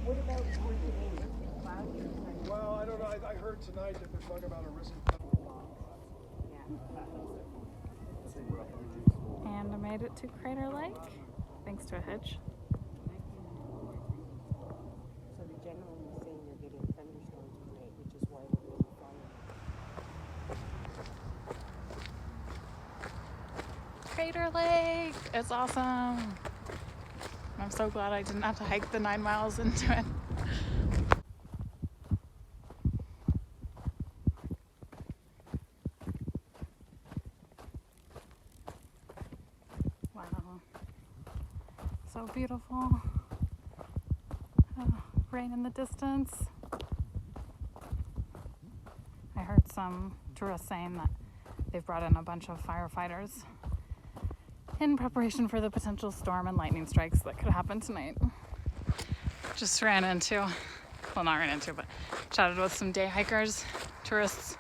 What about for today? Is it cloudy or sunny? Well, I don't know. I heard tonight that they're talking about a risen. And I made it to Crater Lake, thanks to a hitch. So the gentleman was saying you're getting thunderstorms tonight, which is why they're really following. Crater Lake, it's awesome. I'm so glad I didn't have to hike the 9 miles into it. Wow, so beautiful. Rain in the distance. I heard some tourists saying that they've brought in a bunch of firefighters in preparation for the potential storm and lightning strikes that could happen tonight. Just ran into, well, not ran into, but chatted with some day hikers, tourists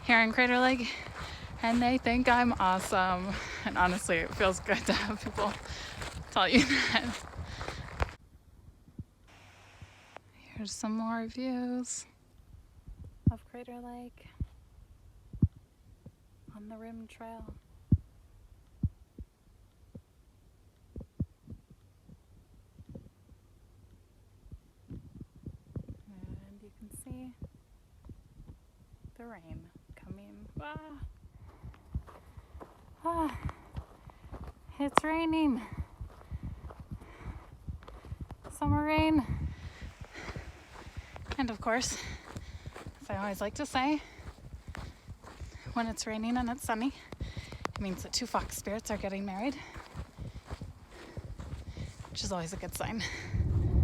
here in Crater Lake, and they think I'm awesome. And honestly, it feels good to have people tell you that. Here's some more views of Crater Lake on the Rim Trail. And you can see the rain coming. It's raining. Summer rain. And of course, as I always like to say, when it's raining and it's sunny, it means that two fox spirits are getting married, which is always a good sign.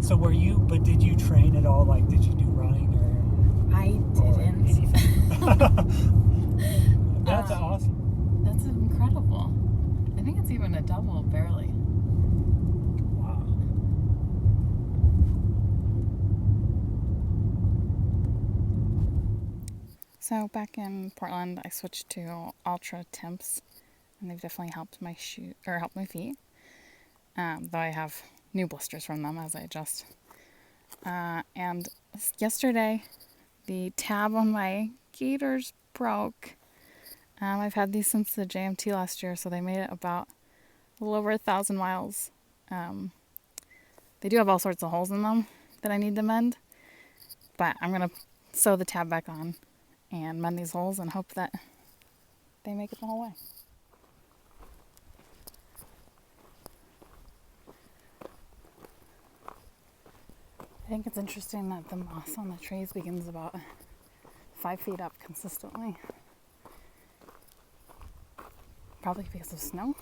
So did you train at all? Like, did you do running or? I didn't. That's awesome. That's incredible. I think it's even a double, barely. Wow. So back in Portland, I switched to Ultra Temps, and they've definitely helped my helped my feet. Though I have new blisters from them as I adjust. And yesterday, the tab on my gaiters broke. I've had these since the JMT last year, so they made it about a little over 1,000 miles. They do have all sorts of holes in them that I need to mend, but I'm going to sew the tab back on and mend these holes and hope that they make it the whole way. I think it's interesting that the moss on the trees begins about 5 feet up consistently. Probably because of snow.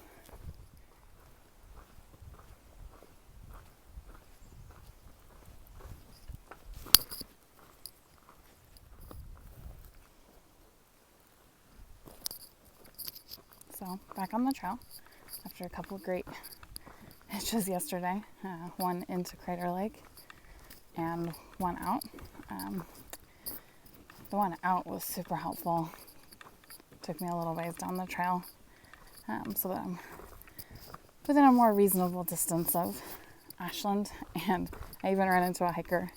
So, back on the trail after a couple of great hitches yesterday. One into Crater Lake and one out. The one out was super helpful. Took me a little ways down the trail so that I'm within a more reasonable distance of Ashland. And I even ran into a hiker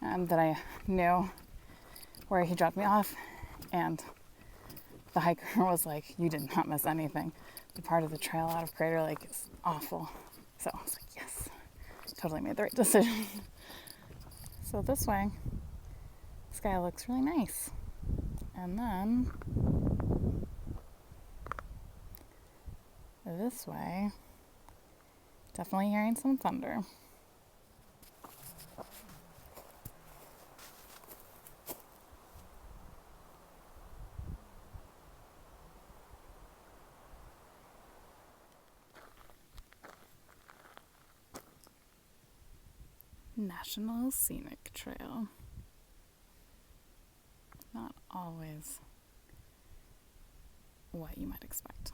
that I knew where he dropped me off, and the hiker was like, "You did not miss anything. The part of the trail out of Crater Lake is awful." So I was like, yes, totally made the right decision. So this way, the sky looks really nice. And then this way, definitely hearing some thunder. National Scenic Trail. Not always what you might expect.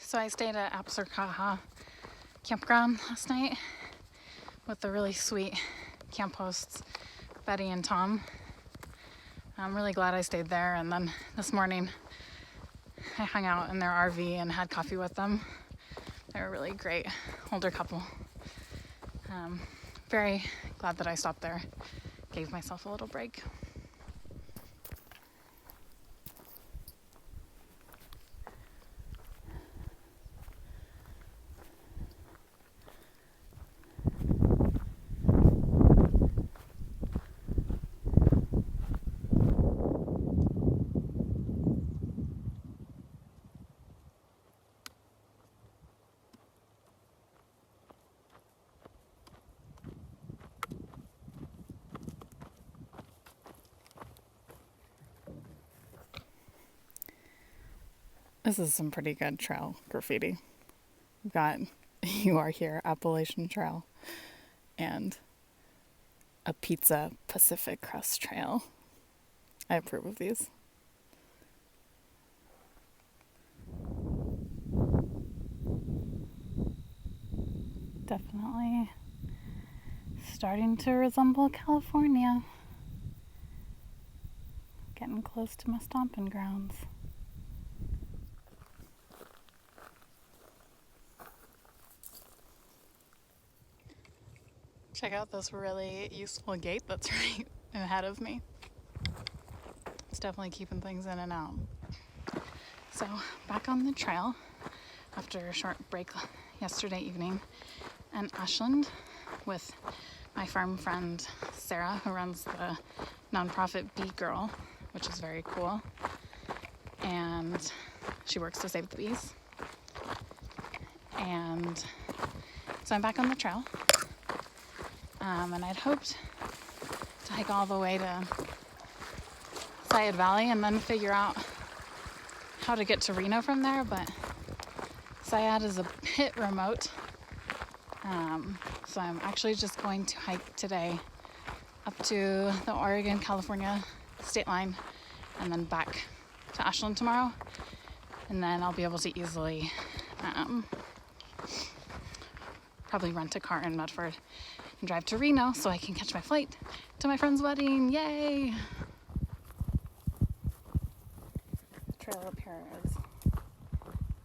So I stayed at Apsarkaha campground last night with the really sweet camp hosts, Betty and Tom. I'm really glad I stayed there, and then this morning I hung out in their RV and had coffee with them. They were a really great older couple. very glad that I stopped there. Gave myself a little break. This is some pretty good trail graffiti. We've got You Are Here Appalachian Trail and a Pizza Pacific Crust Trail. I approve of these. Definitely starting to resemble California. Getting close to my stomping grounds. Check out this really useful gate that's right ahead of me. It's definitely keeping things in and out. So, back on the trail after a short break yesterday evening in Ashland with my farm friend Sarah, who runs the nonprofit Bee Girl, which is very cool. And she works to save the bees. And so I'm back on the trail. And I'd hoped to hike all the way to Sayad Valley and then figure out how to get to Reno from there, but Sayad is a bit remote. So I'm actually just going to hike today up to the Oregon-California state line and then back to Ashland tomorrow. And then I'll be able to easily probably rent a car in Medford and drive to Reno so I can catch my flight to my friend's wedding. Yay! The trail up here is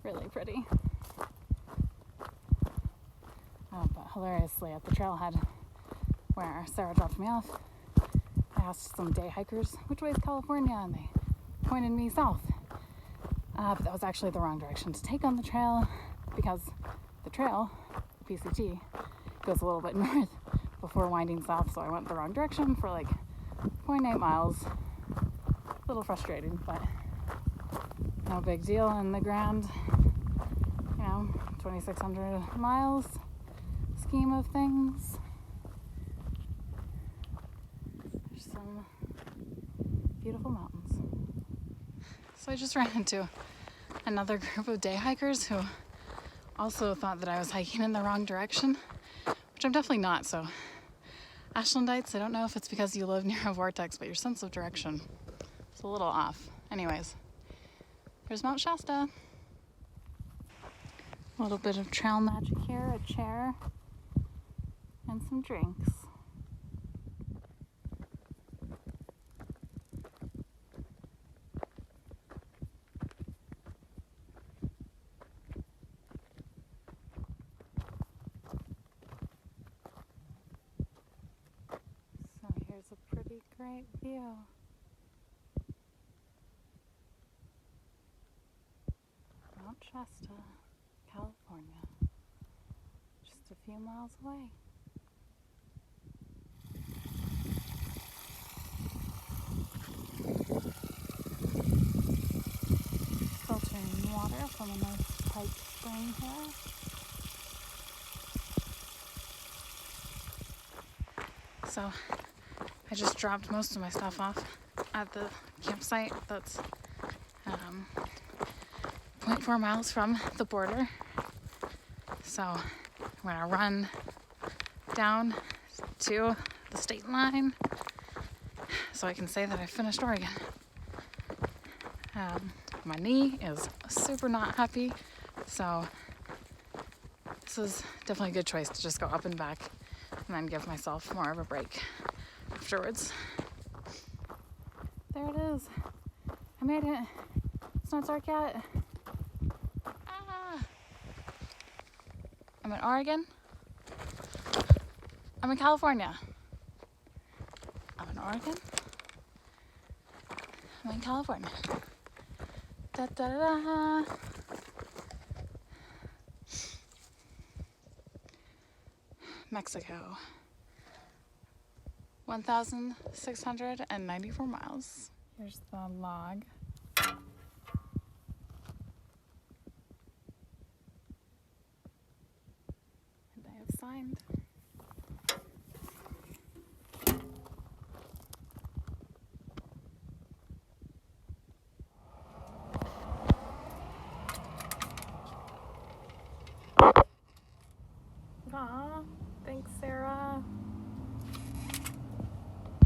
really pretty. But hilariously, at the trailhead where Sarah dropped me off, I asked some day hikers, which way is California? And they pointed me south. But that was actually the wrong direction to take on the trail because the trail, the PCT, goes a little bit north before winding south, so I went the wrong direction for like 0.8 miles. A little frustrating, but no big deal in the grand, 2,600 miles scheme of things. There's some beautiful mountains. So I just ran into another group of day hikers who also thought that I was hiking in the wrong direction, which I'm definitely not. So Ashlandites, I don't know if it's because you live near a vortex, but your sense of direction is a little off. Anyways, there's Mount Shasta. A little bit of trail magic here, a chair, and some drinks. So here's a pretty great view. Mount Shasta, California. Just a few miles away. Filtering water from a nice pipe spring here. So I just dropped most of my stuff off at the campsite that's 0.4 miles from the border. So I'm gonna run down to the state line so I can say that I finished Oregon. My knee is super not happy, so this is definitely a good choice to just go up and back and then give myself more of a break afterwards. There it is. I made it. It's not dark yet. I'm in Oregon. I'm in California. I'm in Oregon. I'm in California. Da da da da. Mexico. 1,694 miles. Here's the log. And I have signed.